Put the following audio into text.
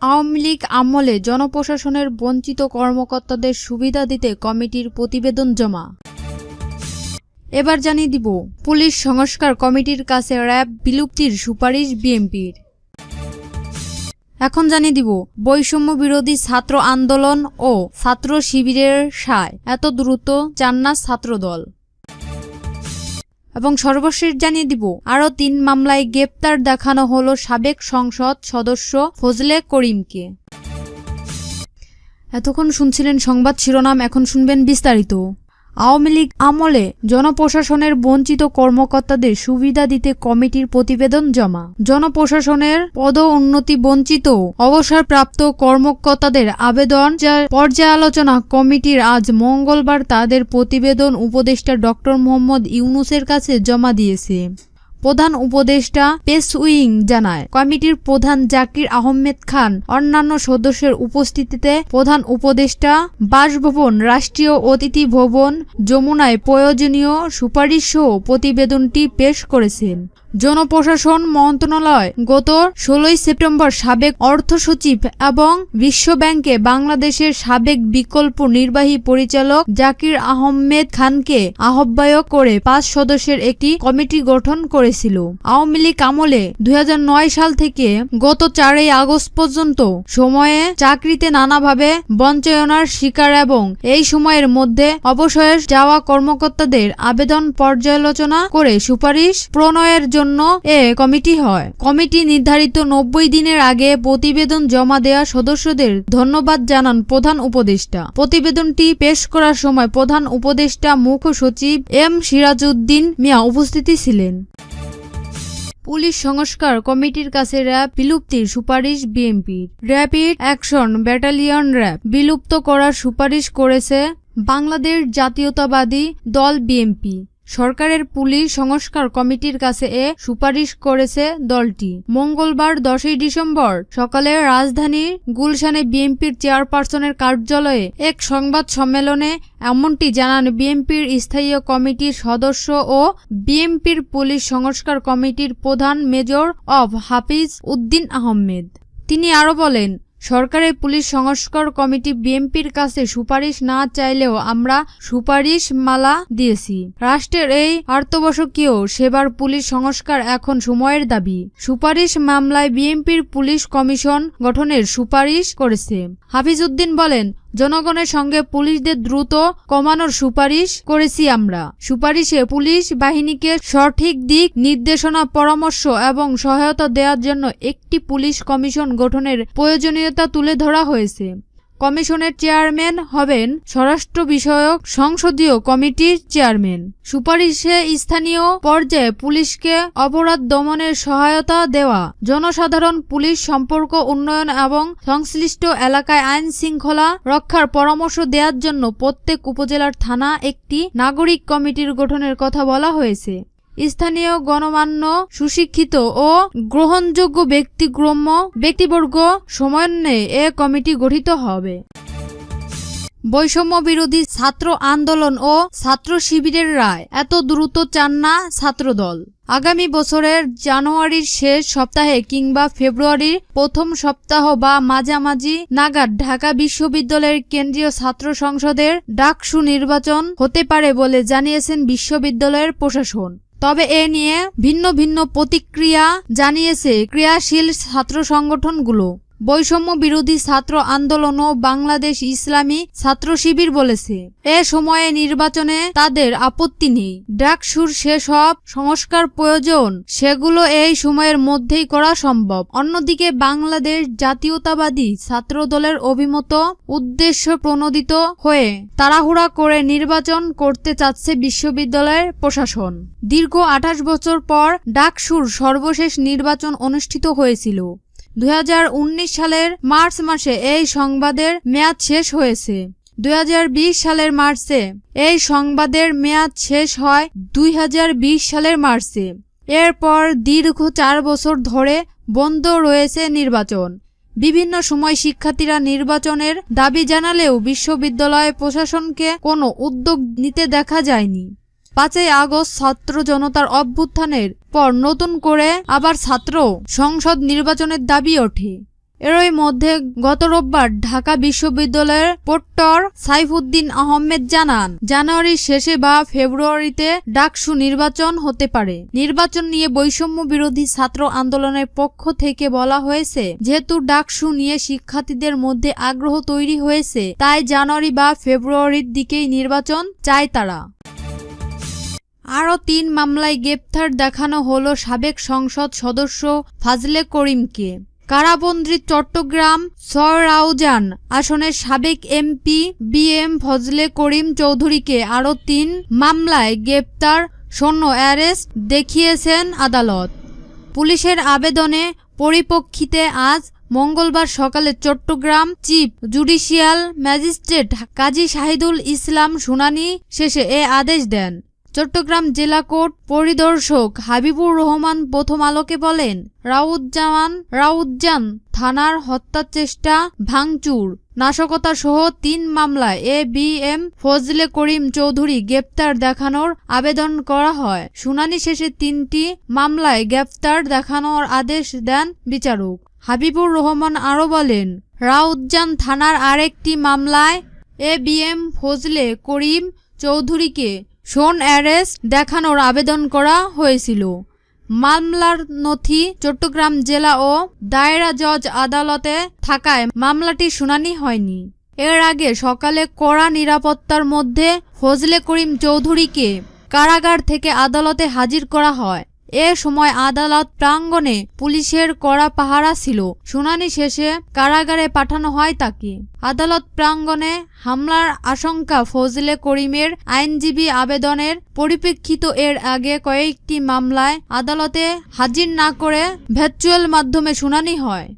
আওয়ামী লীগ আমলে জনপ্রশাসনের বঞ্চিত কর্মকর্তাদের সুবিধা দিতে কমিটির প্রতিবেদন জমা। এবার জানিয়ে দিব পুলিশ সংস্কার কমিটির কাছে র্যাব বিলুপ্তির সুপারিশ বিএনপির। এখন জানিয়ে দিব বৈষম্য বিরোধী ছাত্র আন্দোলন ও ছাত্র শিবিরের সায় এত দ্রুত চান না ছাত্রদল। এবং সর্বশেষ জানিয়ে দিব আরও ৩ মামলায় গ্রেপ্তার দেখানো হলো সাবেক সংসদ সদস্য ফজলে করিমকে। এতক্ষণ শুনছিলেন সংবাদ শিরোনাম, এখন শুনবেন বিস্তারিত। আওয়ামী লীগ আমলে জনপ্রশাসনের বঞ্চিত কর্মকর্তাদের সুবিধা দিতে কমিটির প্রতিবেদন জমা। জনপ্রশাসনের পদোন্নতি বঞ্চিত অবসরপ্রাপ্ত কর্মকর্তাদের আবেদন পর্যালোচনা কমিটির আজ মঙ্গলবার তাদের প্রতিবেদন উপদেষ্টা ডক্টর মোহাম্মদ ইউনূসের কাছে জমা দিয়েছে। প্রধান উপদেষ্টা প্রেস উইং জানায়, কমিটির প্রধান জাকির আহমেদ খান অন্যান্য সদস্যের উপস্থিতিতে প্রধান উপদেষ্টা বাসভবন, রাষ্ট্রীয় অতিথি ভবন, যমুনায় প্রয়োজনীয় সুপারিশসহ প্রতিবেদনটি পেশ করেছেন। জনপ্রশাসন মন্ত্রণালয় গত 16 সেপ্টেম্বর সাবেক অর্থ সচিব এবং বিশ্বব্যাংকে বাংলাদেশের সাবেক বিকল্প নির্বাহী পরিচালক জাকির আহমেদ খানকে আহ্বায়ক করে 5 সদস্যের একটি কমিটি গঠন করেছিল। আওয়ামী লীগ আমলে 2009 সাল থেকে গত 4 আগস্ট পর্যন্ত সময়ে চাকরিতে নানাভাবে বঞ্চনার শিকার এবং এই সময়ের মধ্যে অবসরে যাওয়া কর্মকর্তাদের আবেদন পর্যালোচনা করে সুপারিশ প্রণয়নের জন্য এ কমিটি হয়। কমিটি নির্ধারিত 90 দিনের আগে প্রতিবেদন জমা দেওয়া সদস্যদের ধন্যবাদ জানান প্রধান উপদেষ্টা। প্রতিবেদনটি পেশ করার সময় প্রধান উপদেষ্টা মুখ্য সচিব এম সিরাজউদ্দিন মিয়া উপস্থিত ছিলেন। পুলিশ সংস্কার কমিটির কাছে র্যাব বিলুপ্তির সুপারিশ বিএনপির। র্যাপিড অ্যাকশন ব্যাটালিয়ন র্যাব বিলুপ্ত করার সুপারিশ করেছে বাংলাদেশ জাতীয়তাবাদী দল বিএনপি। সরকারের পুলিশ সংস্কার কমিটির কাছে এ সুপারিশ করেছে দলটি। মঙ্গলবার 10 ডিসেম্বর সকালে রাজধানীর গুলশানে বিএনপির চেয়ারপারসনের কার্যালয়ে এক সংবাদ সম্মেলনে এমনটি জানান বিএনপির স্থায়ী কমিটির সদস্য ও বিএনপির পুলিশ সংস্কার কমিটির প্রধান মেজর অব হাফিজ উদ্দিন আহমেদ। তিনি আরও বলেন, সরকারের পুলিশ সংস্কার কমিটি বিএনপির কাছে সুপারিশ না চাইলেও আমরা সুপারিশ মালা দিয়েছি। রাষ্ট্রের এই অত্যাবশ্যকীয় সেবার পুলিশ সংস্কার এখন সময়ের দাবি। সুপারিশ মামলায় বিএনপির পুলিশ কমিশন গঠনের সুপারিশ করেছে। হাফিজ উদ্দিন বলেন, জনগণের সঙ্গে পুলিশদের দ্রুত কমানোর সুপারিশ করেছি আমরা। সুপারিশে পুলিশ বাহিনীকে সঠিক দিক নির্দেশনা, পরামর্শ এবং সহায়তা দেওয়ার জন্য একটি পুলিশ কমিশন গঠনের প্রয়োজনীয়তা তুলে ধরা হয়েছে। কমিশনের চেয়ারম্যান হবেন স্বরাষ্ট্র বিষয়ক সংসদীয় কমিটির চেয়ারম্যান। সুপারিশে স্থানীয় পর্যায়ে পুলিশকে অপরাধ দমনের সহায়তা দেওয়া, জনসাধারণ পুলিশ সম্পর্ক উন্নয়ন এবং সংশ্লিষ্ট এলাকায় আইন শৃঙ্খলা রক্ষার পরামর্শ দেওয়ার জন্য প্রত্যেক উপজেলার থানা একটি নাগরিক কমিটির গঠনের কথা বলা হয়েছে। স্থানীয় গণমান্য সুশিক্ষিত ও গ্রহণযোগ্য ব্যক্তিবর্গ সমন্বয়ে এ কমিটি গঠিত হবে। বৈষম্য বিরোধী ছাত্র আন্দোলন ও ছাত্র শিবিরের রায় এত দ্রুত চান না ছাত্রদল। আগামী বছরের জানুয়ারির শেষ সপ্তাহে কিংবা ফেব্রুয়ারির প্রথম সপ্তাহ বা মাঝামাঝি নাগাদ ঢাকা বিশ্ববিদ্যালয়ের কেন্দ্রীয় ছাত্র সংসদের ডাকসু নির্বাচন হতে পারে বলে জানিয়েছেন বিশ্ববিদ্যালয়ের প্রশাসন। তবে এ নিয়ে ভিন্ন ভিন্ন প্রতিক্রিয়া জানিয়েছে ক্রিয়াশীল ছাত্র সংগঠনগুলো। বৈষম্য বিরোধী ছাত্র আন্দোলন ও বাংলাদেশ ইসলামী ছাত্র শিবির বলেছে, এ সময়ে নির্বাচনে তাদের আপত্তি নেই। ডাকসুর সেসব সংস্কার প্রয়োজন, সেগুলো এই সময়ের মধ্যেই করা সম্ভব। অন্যদিকে বাংলাদেশ জাতীয়তাবাদী ছাত্র দলের অভিমত, উদ্দেশ্য প্রণোদিত হয়ে তাড়াহুড়া করে নির্বাচন করতে চাচ্ছে বিশ্ববিদ্যালয়ের প্রশাসন। দীর্ঘ 28 বছর পর ডাকসুর সর্বশেষ নির্বাচন অনুষ্ঠিত হয়েছিল। 2019 সালের মার্চ মাসে এই সংবাদের মেয়াদ শেষ হয়েছে। 2020 সালের মার্চে এই সংবাদের মেয়াদ শেষ হয় 2020 সালের মার্চে। এরপর দীর্ঘ 4 বছর ধরে বন্ধ রয়েছে নির্বাচন। বিভিন্ন সময় শিক্ষার্থীরা নির্বাচনের দাবি জানালেও বিশ্ববিদ্যালয় প্রশাসনকে কোনো উদ্যোগ নিতে দেখা যায়নি। 5 আগস্ট ছাত্র জনতার অভ্যুত্থানের পর নতুন করে আবার ছাত্র সংসদ নির্বাচনের দাবি ওঠে। এরই মধ্যে গত রোববার ঢাকা বিশ্ববিদ্যালয়ের প্রক্টর সাইফুদ্দিন আহমেদ জানান, জানুয়ারির শেষে বা ফেব্রুয়ারিতে ডাকসু নির্বাচন হতে পারে। নির্বাচন নিয়ে বৈষম্য বিরোধী ছাত্র আন্দোলনের পক্ষ থেকে বলা হয়েছে, যেহেতু ডাকসু নিয়ে শিক্ষার্থীদের মধ্যে আগ্রহ তৈরি হয়েছে, তাই জানুয়ারি বা ফেব্রুয়ারির দিকেই নির্বাচন চায় তারা। আরও ৩ মামলায় গ্রেপ্তার দেখানো হলো সাবেক সংসদ সদস্য ফাজলে করিমকে। কারাবন্দী চট্টগ্রাম সরাউজান আসনের সাবেক এমপি বিএম ফজলে করিম চৌধুরীকে আরও ৩ মামলায় গ্রেপ্তার সৈন্য অ্যারেস্ট দেখিয়েছেন আদালত। পুলিশের আবেদনে পরিপ্রেক্ষিতে আজ মঙ্গলবার সকালে চট্টগ্রাম চিফ জুডিশিয়াল ম্যাজিস্ট্রেট কাজী শাহিদুল ইসলাম শুনানি শেষে এ আদেশ দেন। চট্টগ্রাম জেলা কোর্ট পরিদর্শক হাবিবুর রহমান প্রথম আলোকে বলেন, রাউজান থানার হত্যাচেষ্টা, ভাঙচুর, নাশকতা সহ ৩ মামলায় এবিএম ফজলে করিম চৌধুরী গ্রেপ্তার দেখানোর আবেদন করা হয়। শুনানি শেষে ৩টি মামলায় গ্রেপ্তার দেখানোর আদেশ দেন বিচারক। হাবিবুর রহমান আরও বলেন, রাউজান থানার আরেকটি মামলায় এবিএম ফজলে করিম চৌধুরীকে শোন অ্যারেস্ট দেখানোর আবেদন করা হয়েছিল। মামলার নথি চট্টগ্রাম জেলা ও দায়রা জজ আদালতে থাকায় মামলাটির শুনানি হয়নি। এর আগে সকালে কড়া নিরাপত্তার মধ্যে ফজলে করিম চৌধুরীকে কারাগার থেকে আদালতে হাজির করা হয়। এ সময় আদালত প্রাঙ্গণে পুলিশের কড়া পাহারা ছিল। শুনানি শেষে কারাগারে পাঠানো হয় তাকে। আদালত প্রাঙ্গণে হামলার আশঙ্কা ফজলে করিমের আইনজীবী আবেদনের পরিপ্রেক্ষিতে এর আগে কয়েকটি মামলায় আদালতে হাজির না করে ভার্চুয়াল মাধ্যমে শুনানি হয়।